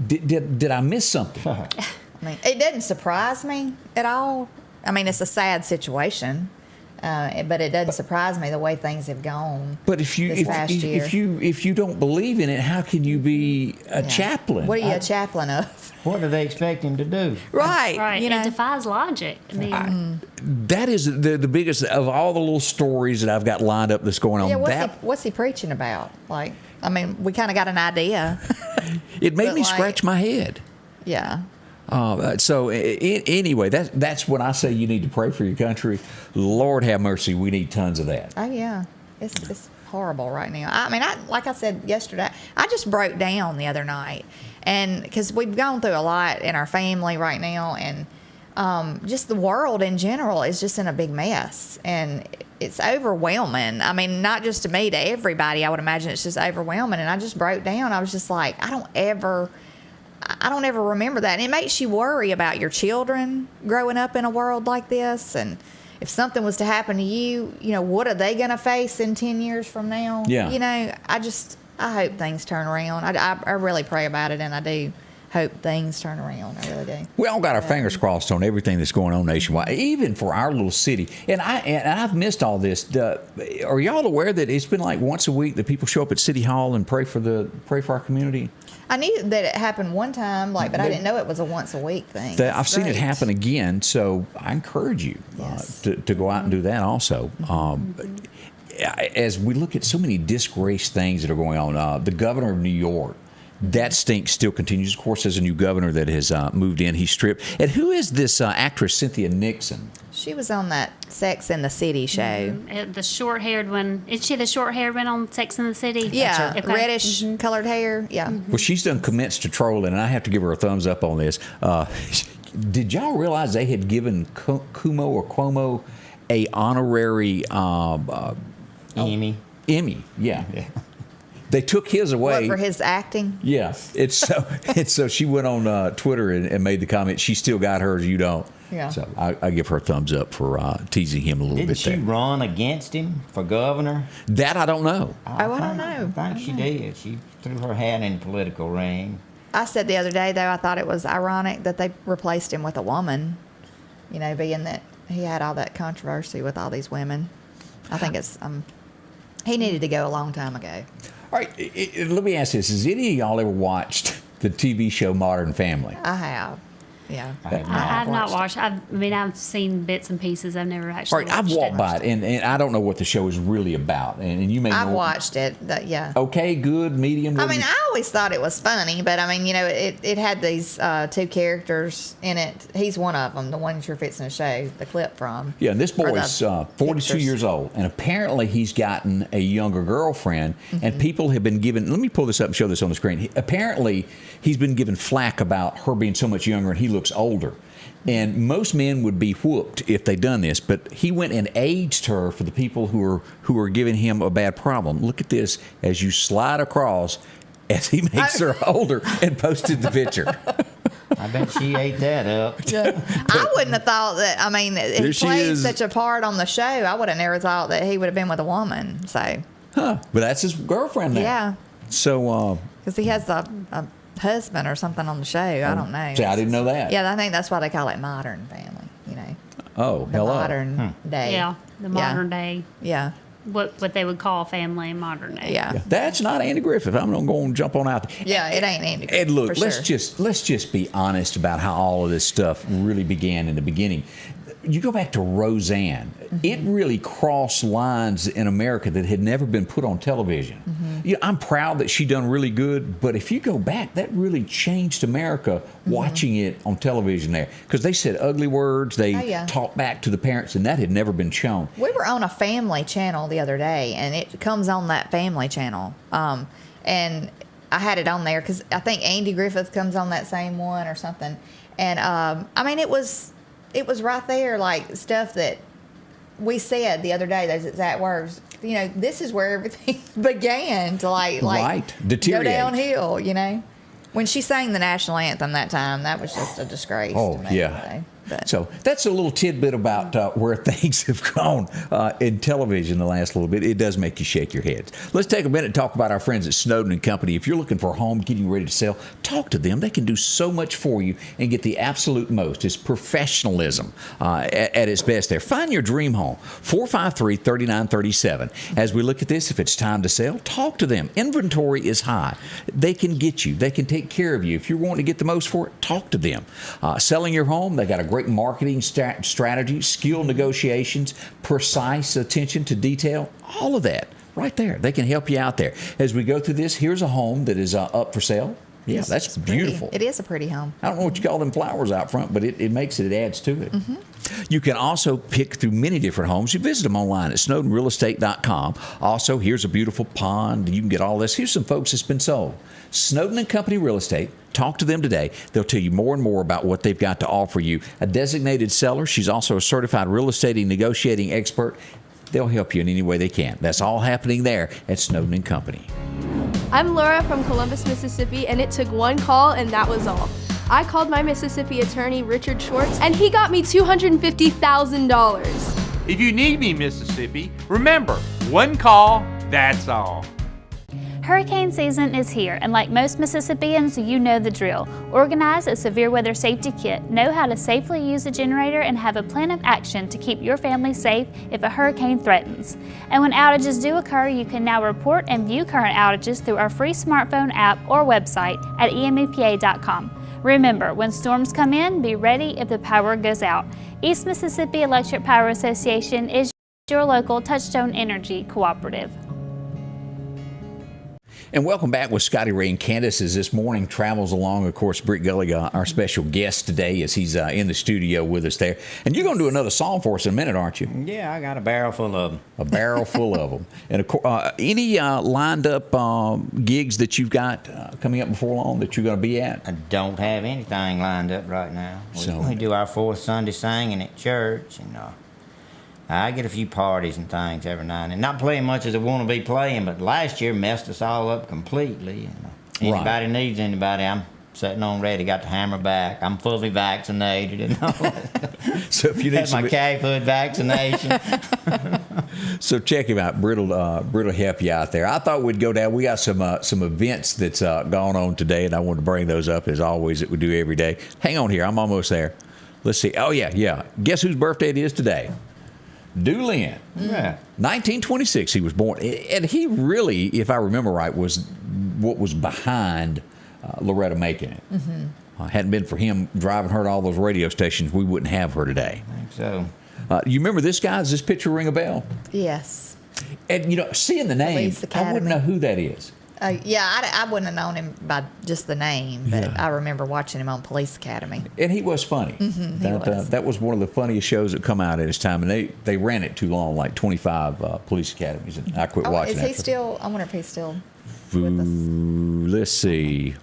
Did I miss something? I mean, it doesn't surprise me at all. I mean, it's a sad situation, But it doesn't surprise me the way things have gone. But if you this past year. if you don't believe in it, how can you be a chaplain? What are you a chaplain of? What do they expect him to do? Right. Right. You know, It defies logic. I mean, That is the biggest of all the little stories that I've got lined up that's going on. yeah. What's he preaching about? Like, I mean, we kind of got an idea. It made but me like- scratch my head. Yeah. So anyway, that's when I say you need to pray for your country. Lord have mercy, we need tons of that. Oh yeah. It's horrible right now. I mean, like I said yesterday, I just broke down the other night, and because we've gone through a lot in our family right now, and just the world in general is just in a big mess, and it's overwhelming. I mean, not just to me, to everybody. I would imagine it's just overwhelming, and I just broke down. I was just like, I don't ever remember that. And it makes you worry about your children growing up in a world like this. And if something was to happen to you, you know, what are they going to face in 10 years from now? Yeah. You know, I hope things turn around. I really pray about it, and I do hope things turn around. I really do. We all got our fingers crossed on everything that's going on nationwide, even for our little city. And I've missed all this. Are y'all aware that it's been like once a week that people show up at City Hall and pray for our community? I knew that it happened one time, but I didn't know it was a once a week thing. I've seen it Great. happen again, so I encourage you Yes. to go out and do that also. As we look at so many disgraced things that are going on, the governor of New York, that stink still continues. Of course, there's a new governor that has moved in. He's stripped. And who is this actress, Cynthia Nixon? She was on that Sex and the City show. the short-haired one. Is she the short-haired one on Sex and the City? Yeah, Okay. reddish colored hair. Yeah. Well, she's done commenced to trolling, and I have to give her a thumbs up on this. Did y'all realize they had given Cuomo a honorary Emmy. Emmy? Yeah. They took his away. What, for his acting? Yeah, it's so she went on Twitter and made the comment. She still got hers, you don't. Yeah. So I give her a thumbs up for teasing him a little Didn't bit she there. run against him for governor? That I don't know. I don't know. I think she did. She threw her hat in the political ring. I said the other day, though, I thought it was ironic that they replaced him with a woman, you know, being that he had all that controversy with all these women. I think it's, he needed to go a long time ago. All right, let me ask this: has any of y'all ever watched the TV show Modern Family? I have. Yeah. I have I have not watched. I've seen bits and pieces. I've never All actually. right, I've watched walked by it, and I don't know what the show is really about, and you may I've know. watched it. Yeah. Okay, good, medium. I what do mean, you- I always thought it was funny, but I mean, you know, it had these two characters in it. He's one of them, the one you're fixing to show the clip from. Yeah, and this boy Or the is 42 pictures. years old, and apparently he's gotten a younger girlfriend, and people have been given, let me pull this up and show this on the screen. Apparently, he's been given flack about her being so much younger and he looks older. And most men would be whooped if they'd done this, but he went and aged her for the people who are giving him a bad problem. Look at this as you slide across as he makes her older and posted the picture. I bet she ate that up. I wouldn't have thought that. I mean, There he she played is. such a part on the show. I would have never thought that he would have been with a woman. So, But that's his girlfriend now. yeah, So, because he has a husband or something on the show. I don't know. see, I didn't know that. Yeah, I think that's why they call it Modern Family. You know, Oh, the hello. modern day. Yeah, the modern day. Yeah, What they would call family in modern day. yeah, That's not Andy Griffith. I'm not going to jump on out there. yeah. It ain't Andy. And look, for let's sure. just be honest about how all of this stuff really began in the beginning. You go back to Roseanne. It really crossed lines in America that had never been put on television. I'm proud that she done really good, but if you go back, that really changed America watching it on television there. Because they said ugly words, they Oh, yeah. talked back to the parents, and that had never been shown. We were on a family channel the other day, and it comes on that family channel. And I had it on there because I think Andy Griffith comes on that same one or something. And I mean, it was right there, like stuff that we said the other day. Those exact words. You know, this is where everything began to like Right. go Deteriorate. downhill. You know, when she sang the national anthem that time, that was just a disgrace. Oh, to me, yeah. So that's a little tidbit about where things have gone in television the last little bit. It does make you shake your head. Let's take a minute and talk about our friends at Snowden and Company. If you're looking for a home, getting ready to sell, talk to them. They can do so much for you and get the absolute most. It's professionalism at its best there. Find your dream home, 453-3937. As we look at this, if it's time to sell, talk to them. Inventory is high. They can get you. They can take care of you. If you're wanting to get the most for it, talk to them. Selling your home, they got a great marketing strategy, skilled negotiations, precise attention to detail, all of that right there. They can help you out there. As we go through this, here's a home that is up for sale. Yeah, that's beautiful. It is a pretty home. I don't know what you call them flowers out front, but it makes it adds to it. Mm-hmm. You can also pick through many different homes. You visit them online at snowdenrealestate.com. Also, here's a beautiful pond. You can get all this. Here's some folks that's been sold. Snowden and Company Real Estate. Talk to them today. They'll tell you more and more about what they've got to offer you. A designated seller. She's also a certified real estate and negotiating expert. They'll help you in any way they can. That's all happening there at Snowden and Company. I'm Laura from Columbus, Mississippi, and it took one call, and that was all. I called my Mississippi attorney, Richard Schwartz, and he got me $250,000. If you need me, Mississippi, remember, one call, that's all. Hurricane season is here, and like most Mississippians, you know the drill. Organize a severe weather safety kit, know how to safely use a generator, and have a plan of action to keep your family safe if a hurricane threatens. And when outages do occur, you can now report and view current outages through our free smartphone app or website at emepa.com. Remember, when storms come in, be ready if the power goes out. East Mississippi Electric Power Association is your local Touchstone Energy cooperative. And welcome back with Scotty Ray and Candace as this morning travels along. Of course, Britt Gully, our special guest today, as he's in the studio with us there. And you're going to do another song for us in a minute, aren't you? Yeah, I got a barrel full of them. A barrel full of them. And of course, any lined up gigs that you've got coming up before long that you're going to be at? I don't have anything lined up right now. We do our fourth Sunday singing at church, and I get a few parties and things every now and then. Not playing much as I want to be playing, but last year messed us all up completely. Anybody needs anybody, I'm sitting on ready. Got the hammer back. I'm fully vaccinated and all that. So if you need had my calf hood vaccination. So check him out. Britt will help you out there. I thought we'd go down. We got some events that's going on today, and I wanted to bring those up as always that we do every day. Hang on here. I'm almost there. Let's see. Oh, yeah. Guess whose birthday it is today? Doolin. Yeah. 1926 he was born. And he really, if I remember right, was what was behind Loretta making it. Mm-hmm. Hadn't been for him driving her to all those radio stations, we wouldn't have her today. I think so. You remember this guy? Does this picture ring a bell? Yes. And, seeing the name, I wouldn't know who that is. I wouldn't have known him by just the name, but I remember watching him on Police Academy. And he was funny. Mm-hmm, that was one of the funniest shows that come out at his time, and they ran it too long, like 25 Police Academies, and I quit watching. Is he still? I wonder if he's still with us. Let's see,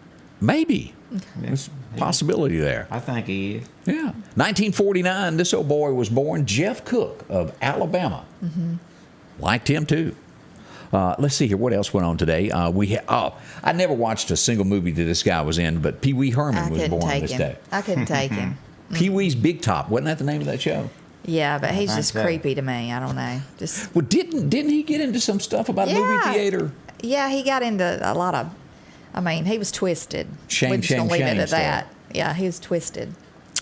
maybe. Okay. There's a possibility there. I think he is. Yeah. 1949, this old boy was born, Jeff Cook of Alabama. Mm-hmm. Liked him too. Let's see here. What else went on today? I never watched a single movie that this guy was in, but Pee-wee Herman was born this day. I couldn't take him. Pee-wee's Big Top. Wasn't that the name of that show? Yeah, but he's just creepy to me. I don't know. Well, didn't he get into some stuff about movie theater? Yeah, he got into a lot of. He was twisted. Shame leave it at that. Yeah, he was twisted.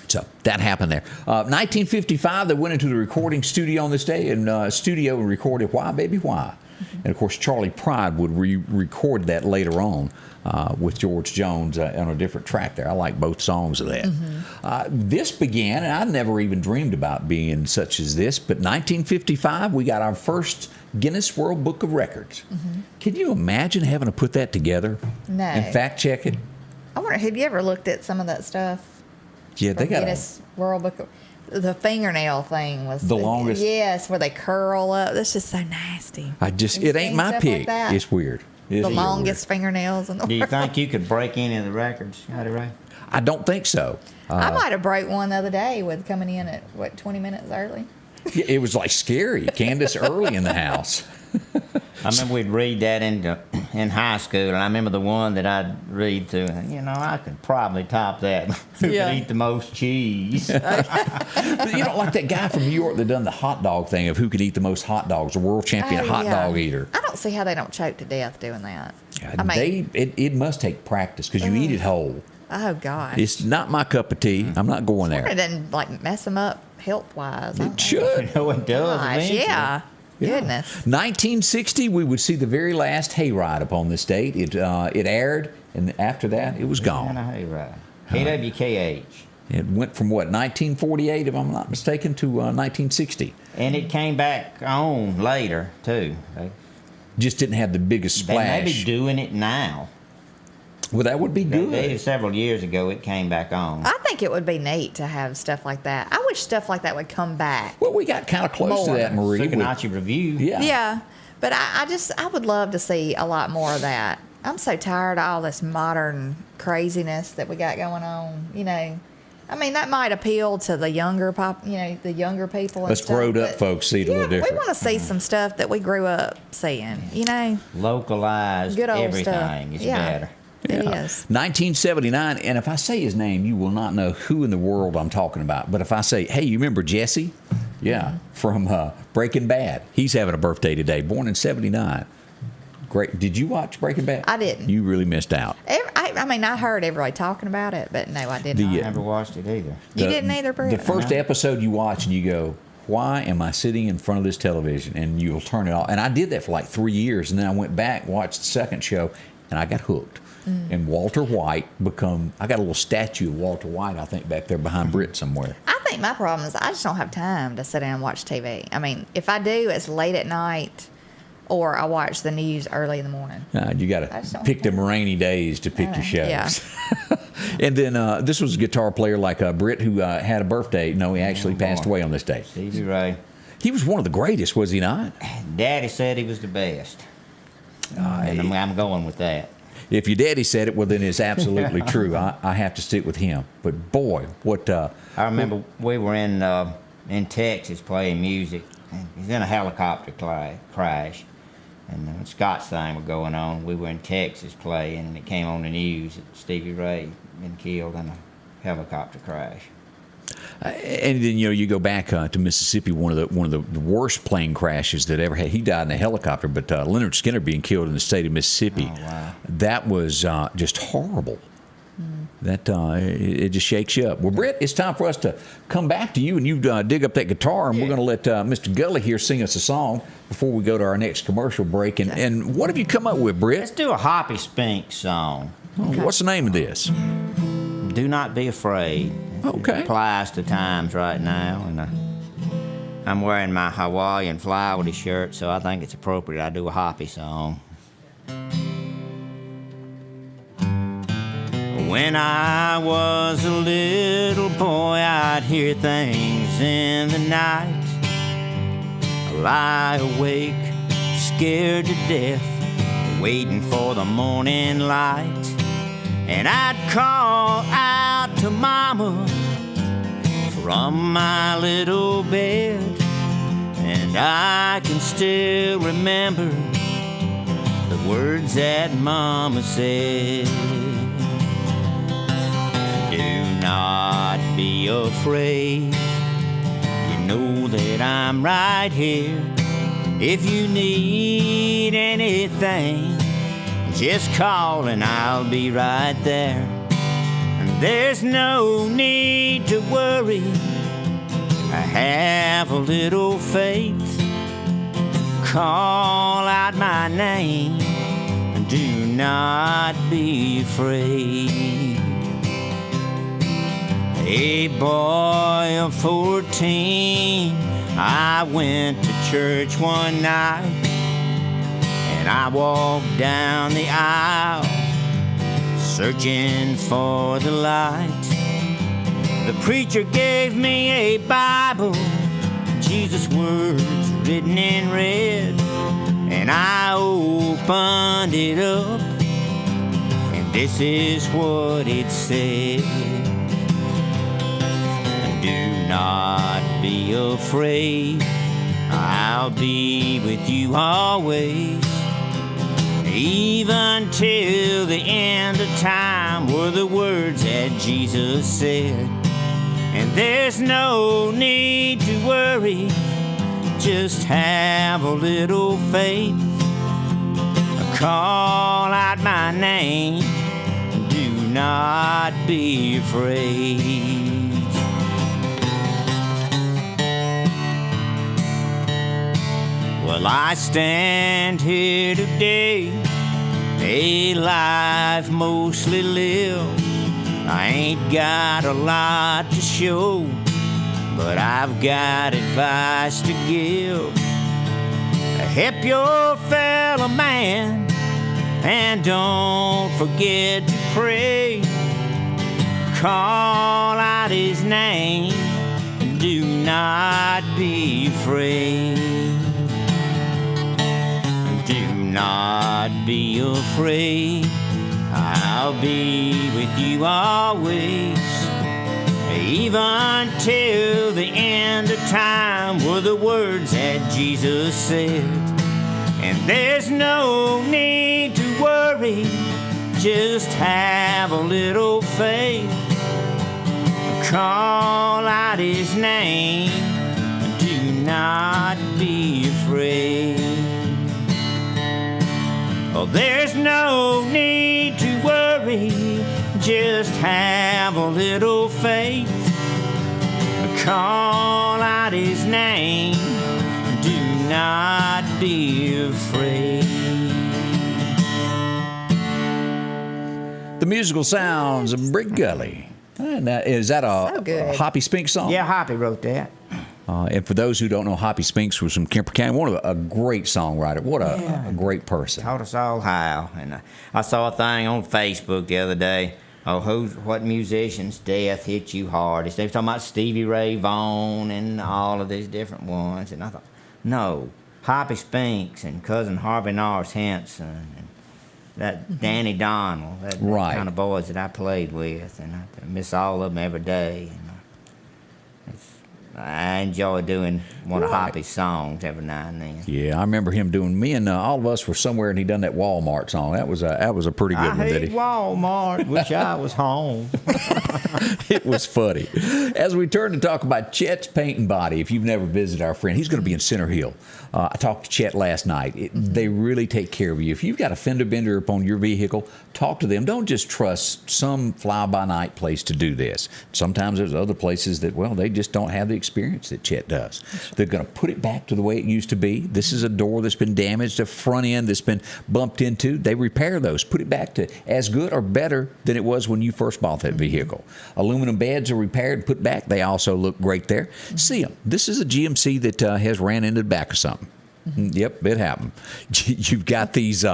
So that happened there. 1955, they went into the recording studio on this day and recorded Why Baby Why. And, of course, Charlie Pride would re-record that later on with George Jones on a different track there. I like both songs of that. Mm-hmm. This began, and I never even dreamed about being such as this, but 1955, we got our first Guinness World Book of Records. Mm-hmm. Can you imagine having to put that together? No. And fact-check it? I wonder, have you ever looked at some of that stuff? Yeah, they got Guinness World Book of... The fingernail thing was the longest. Yes, where they curl up. That's just so nasty. It ain't my pick. Like it's weird. The longest fingernails in the world. Do you think you could break any of the records, Scotty Ray? I don't think so. I might have broke one the other day with coming in at 20 minutes early. Yeah, it was like scary. Candace early in the house. I remember we'd read that into in high school, and I remember the one that I'd read through, and, I could probably top that. Who could eat the most cheese? But like that guy from New York that done the hot dog thing of who could eat the most hot dogs, the world champion hot dog eater. I don't see how they don't choke to death doing that. It must take practice because you eat it whole. Oh, gosh. It's not my cup of tea. I'm not going there. It doesn't, mess them up health-wise. It should. It does. Gosh, eventually. yeah. Goodness. 1960, we would see the very last hayride upon this date. It aired, and after that, it was gone. Hayride. KWKH. It went from 1948, if I'm not mistaken, to 1960. And it came back on later too. Just didn't have the biggest splash. They may be doing it now. Well, that would be good. Several years ago, it came back on. I think it would be neat to have stuff like that. I wish stuff like that would come back. Well, we got kind of close to that, Marie. Sukanachi Review. Yeah. But I would love to see a lot more of that. I'm so tired of all this modern craziness that we got going on. That might appeal to the younger the younger people. Us growed up folks see it a little different. We want to see some stuff that we grew up seeing. Localized. Good old everything stuff. is better. It is. 1979, and if I say his name, you will not know who in the world I'm talking about. But if I say, hey, you remember Jesse? Yeah, from Breaking Bad. He's having a birthday today, born in 79. Great. Did you watch Breaking Bad? I didn't. You really missed out. I heard everybody talking about it, but no, I did not. I never watched it either. You didn't either, Brett? The first episode you watch and you go, why am I sitting in front of this television? And you'll turn it off. And I did that for 3 years, and then I went back, watched the second show, and I got hooked. And Walter White I got a little statue of Walter White, I think, back there behind Britt somewhere. I think my problem is I just don't have time to sit down and watch TV. If I do, it's late at night, or I watch the news early in the morning. You got to pick them rainy days to pick your shows. Yeah. And then this was a guitar player like Britt who had a birthday. No, he actually passed away on this day. Stevie Ray. He was one of the greatest, was he not? Daddy said he was the best. And I'm going with that. If your daddy said it, well, then it's absolutely true. I have to stick with him. But boy, what... I remember we were in Texas playing music. And he's in a helicopter crash. And Scott's thing was going on. We were in Texas playing, and it came on the news that Stevie Ray been killed in a helicopter crash. And then you go back to Mississippi. One of the worst plane crashes that ever had. He died in a helicopter, but Leonard Skinner being killed in the state of Mississippi. Oh, wow. That was just horrible. That it just shakes you up. Well, Britt, it's time for us to come back to you, and you dig up that guitar, and we're going to let Mr. Gully here sing us a song before we go to our next commercial break. And what have you come up with, Britt? Let's do a Hoppy Spink song. Okay. What's the name of this? Do Not Be Afraid. Okay. It applies to times right now, and I'm wearing my Hawaiian flowery shirt, so I think it's appropriate I do a Hoppy song. When I was a little boy, I'd hear things in the night. I lie awake, scared to death, waiting for the morning light. And I'd call out to Mama from my little bed. And I can still remember the words that Mama said. Do not be afraid. You know that I'm right here. If you need anything, just call and I'll be right there. And there's no need to worry. I have a little faith. Call out my name and do not be afraid. A boy of 14, I went to church one night, and I walked down the aisle, searching for the light. The preacher gave me a Bible, Jesus' words written in red, and I opened it up, and this is what it said. Do not be afraid, I'll be with you always. Even till the end of time were the words that Jesus said. And there's no need to worry, just have a little faith. Call out my name, do not be afraid. Well, I stand here today, a life mostly lived. I ain't got a lot to show, but I've got advice to give. Help your fellow man, and don't forget to pray. Call out his name, do not be afraid. Do not be afraid, I'll be with you always. Even till the end of time were the words that Jesus said. And there's no need to worry, just have a little faith. Call out his name, do not be afraid. Oh, there's no need to worry, just have a little faith. Call out his name, do not be afraid. The musical sounds of Britt Gully. Is that a Hoppy Spink song? Yeah, Hoppy wrote that. And for those who don't know, Hoppy Spinks was from Kemper County. A great songwriter. What a great person. Taught us all how. And I saw a thing on Facebook the other day. Oh, what musician's death hit you hardest? They were talking about Stevie Ray Vaughn and all of these different ones. And I thought, no, Hoppy Spinks and Cousin Harvey Norris Henson and that Danny Donald, that kind of boys that I played with. And I miss all of them every day. And I enjoy doing one of Hoppy's songs every now and then. Yeah, I remember him doing. Me and all of us were somewhere, and he done that Walmart song. That was a pretty good one. I hate Walmart. Wish I was home. It was funny. As we turn to talk about Chet's Paint and Body, if you've never visited our friend, he's going to be in Center Hill. I talked to Chet last night. They really take care of you. If you've got a fender bender upon your vehicle, talk to them. Don't just trust some fly-by-night place to do this. Sometimes there's other places that, well, they just don't have the experience that Chet does. They're going to put it back to the way it used to be. This is a door that's been damaged, a front end that's been bumped into. They repair those, put it back to as good or better than it was when you first bought that vehicle. Aluminum beds are repaired and put back. They also look great there. See them. This is a GMC that has ran into the back of something. Yep, it happened. You've got these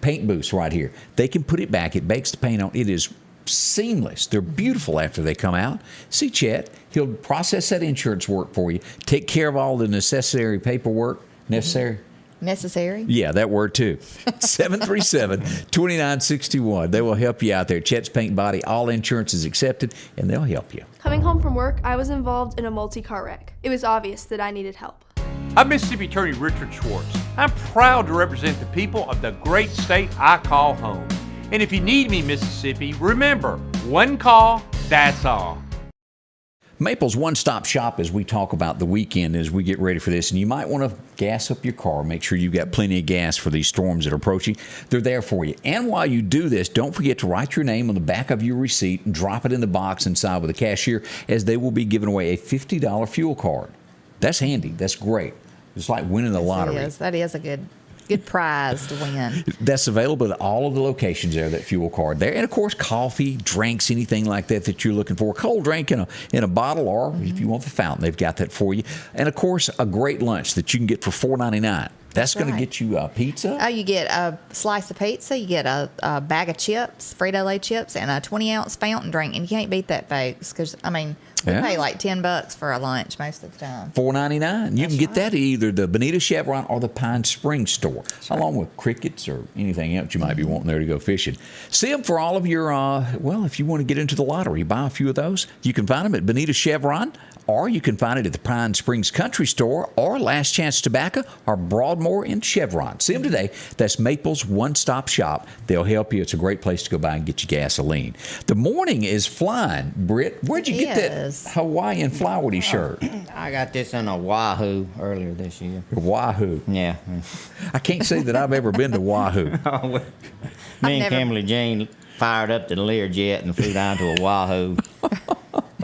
paint booths right here. They can put it back. It bakes the paint on. It is seamless. They're beautiful after they come out. See Chet. He'll process that insurance work for you. Take care of all the necessary paperwork. Necessary? Yeah, that word too. 737-2961. They will help you out there. Chet's Paint and Body. All insurance is accepted, and they'll help you. Coming home from work, I was involved in a multi-car wreck. It was obvious that I needed help. I'm Mississippi Attorney Richard Schwartz. I'm proud to represent the people of the great state I call home. And if you need me, Mississippi, remember, one call, that's all. Maple's one-stop shop as we talk about the weekend as we get ready for this. And you might want to gas up your car. Make sure you've got plenty of gas for these storms that are approaching. They're there for you. And while you do this, don't forget to write your name on the back of your receipt and drop it in the box inside with the cashier, as they will be giving away a $50 fuel card. That's handy. That's great. It's like winning the lottery. That is a good prize to win. That's available at all of the locations there, that fuel card there. And, of course, coffee, drinks, anything like that you're looking for. A cold drink in a bottle, or if you want the fountain, they've got that for you. And, of course, a great lunch that you can get for $4.99. That's going to get you a pizza. Oh, you get a slice of pizza, you get a bag of chips, Frito-Lay chips, and a 20-ounce fountain drink. And you can't beat that, folks, because, we pay like $10 for a lunch most of the time. $4.99. You can get that at either the Bonita Chevron or the Pine Springs store, along with crickets or anything else you might be wanting there to go fishing. See them for all of your, if you want to get into the lottery, buy a few of those. You can find them at Bonita Chevron or you can find it at the Pine Springs Country Store or Last Chance Tobacco or Broadmoor and Chevron. See them today. That's Maple's one-stop shop. They'll help you. It's a great place to go by and get you gasoline. The morning is flying. Britt, where'd you get that Hawaiian flowery shirt? I got this in a Wahoo earlier this year. Wahoo. Yeah. I can't say that I've ever been to Wahoo. Me and Kimberly Jean fired up the Learjet and flew down to a Wahoo.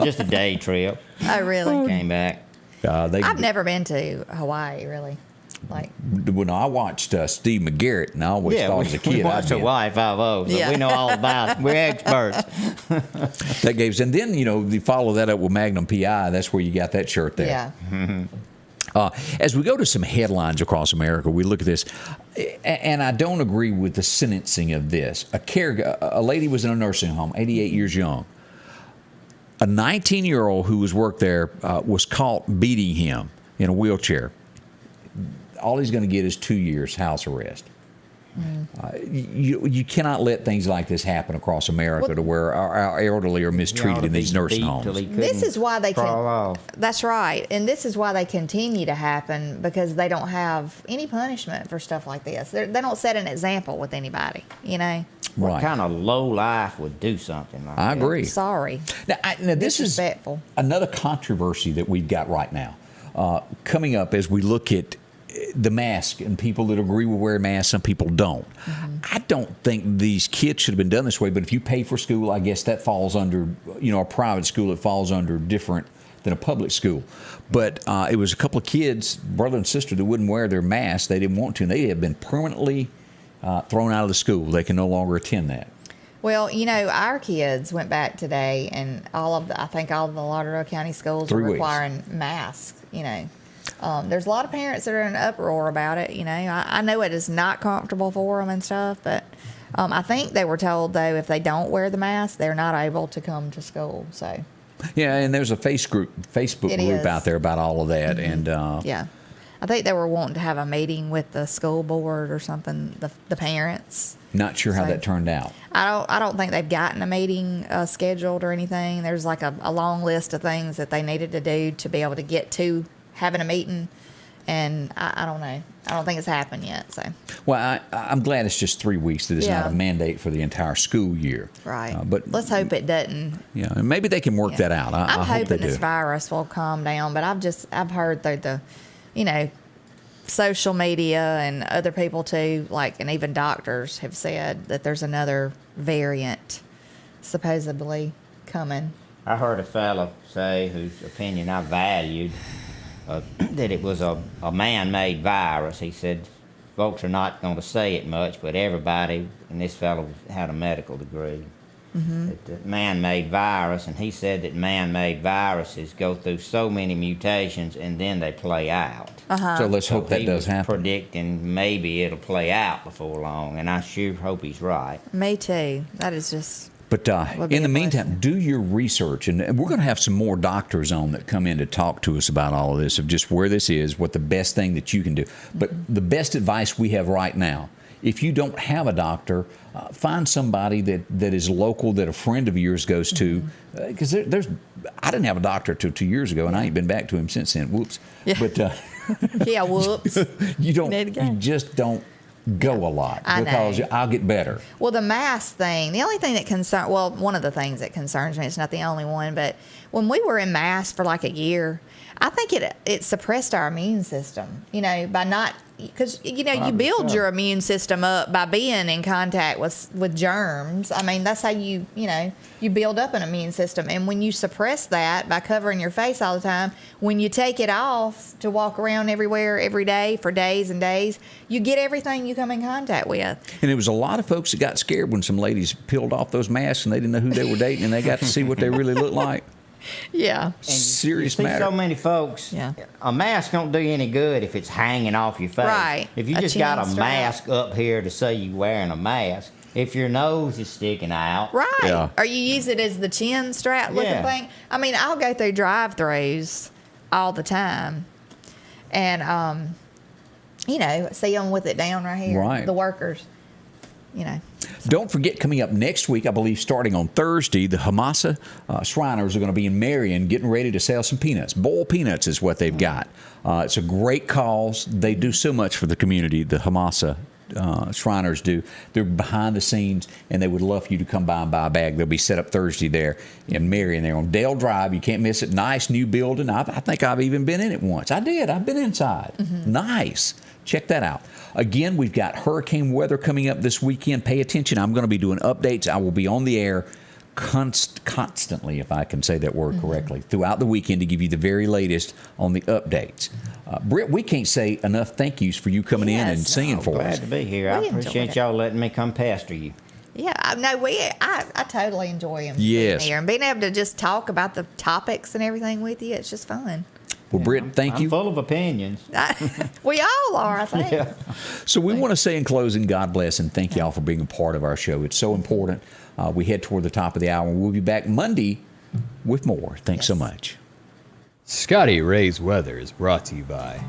Just a day trip. Oh, really? Came back. I've never been to Hawaii, really. Like, when I watched Steve McGarrett, and I always thought as a kid, we watched Hawaii 5-0, so we know all about it. We're experts. That gives, and then you follow that up with Magnum PI. That's where you got that shirt there. Yeah. Mm-hmm. As we go to some headlines across America, we look at this, and I don't agree with the sentencing of this. A lady was in a nursing home, 88 years young. A 19-year-old who was worked there was caught beating him in a wheelchair. All he's going to get is 2 years house arrest. You cannot let things like this happen across America to where our elderly are mistreated in these nursing homes. This is why they That's right, and this is why they continue to happen, because they don't have any punishment for stuff like this. They don't set an example with anybody, What kind of low life would do something like that? I agree. Sorry. Now this is another controversy that we've got right now coming up as we look at the mask and people that agree with wearing masks, some people don't. Mm-hmm. I don't think these kids should have been done this way, but if you pay for school, I guess that falls under, a private school, it falls under different than a public school. But it was a couple of kids, brother and sister, that wouldn't wear their masks. They didn't want to, and they have been permanently thrown out of the school. They can no longer attend that. Well, our kids went back today, and I think all of the Lauderdale County schools are requiring masks, There's a lot of parents that are in an uproar about it. I know it is not comfortable for them and stuff, but I think they were told, though, if they don't wear the mask, they're not able to come to school. So. Yeah, and there's a Facebook group out there about all of that, and yeah, I think they were wanting to have a meeting with the school board or something. The parents. Not sure how that turned out. I don't think they've gotten a meeting scheduled or anything. There's like a long list of things that they needed to do to be able to get to having a meeting, and I don't know. I don't think it's happened yet. So. Well, I'm glad it's just 3 weeks. That it's not a mandate for the entire school year. Right. But let's hope it doesn't. Yeah, and maybe they can work that out. I'm hoping this virus will calm down, but I've heard through the, social media and other people too, and even doctors have said that there's another variant supposedly coming. I heard a fellow say, whose opinion I valued, that it was a man-made virus. He said folks are not going to say it much, but everybody, and this fellow had a medical degree, it's a man-made virus, and he said that man-made viruses go through so many mutations and then they play out. So let's hope that does happen. Predicting maybe it'll play out before long, and I sure hope he's right. Me too. That is just... But in the meantime, do your research, and we're going to have some more doctors on that come in to talk to us about all of this, of just where this is, what the best thing that you can do. But the best advice we have right now, if you don't have a doctor, find somebody that is local, that a friend of yours goes to, because I didn't have a doctor till 2 years ago, and I ain't been back to him since then. Whoops. Yeah. But yeah, whoops. You just don't go a lot because I'll get better. Well, the mask thing, the only thing that one of the things that concerns me, it's not the only one, but when we were in masks for like a year, I think it suppressed our immune system, by not, because, you build your immune system up by being in contact with germs. I mean, that's how you build up an immune system. And when you suppress that by covering your face all the time, when you take it off to walk around everywhere every day for days and days, you get everything you come in contact with. And there was a lot of folks that got scared when some ladies peeled off those masks and they didn't know who they were dating, and they got to see what they really looked like. Yeah. Serious you see matter. So many folks, a mask don't do you any good if it's hanging off your face. Right. If you just got a mask up here to say you're wearing a mask, if your nose is sticking out. Right. Yeah. Or you use it as the chin strap looking thing. I mean, I'll go through drive-thrus all the time. And, see them with it down right here. Right. The workers, Don't forget, coming up next week, I believe starting on Thursday, the Hamasa Shriners are going to be in Meridian getting ready to sell some peanuts. Bowl peanuts is what they've got. It's a great cause. They do so much for the community, the Hamasa Shriners do. They're behind the scenes, and they would love for you to come by and buy a bag. They'll be set up Thursday there in Marion. They're on Dale Drive. You can't miss it. Nice new building. I think I've even been in it once. I did. I've been inside. Nice. Check that out. Again, we've got hurricane weather coming up this weekend. Pay attention. I'm going to be doing updates. I will be on the air constantly, if I can say that word correctly, throughout the weekend to give you the very latest on the updates. Britt, we can't say enough thank yous for you coming in and singing for us. Glad to be here. I appreciate y'all letting me come pester you. Yeah, I totally enjoy him Yes. being here and being able to just talk about the topics and everything with you. It's just fun. Well, Britt, thank you. I'm full of opinions. We all are, I think. Yeah. So we want to say in closing, God bless, and thank y'all for being a part of our show. It's so important. We head toward the top of the hour, and we'll be back Monday with more. Thanks so much. Scotty Ray's Weather is brought to you by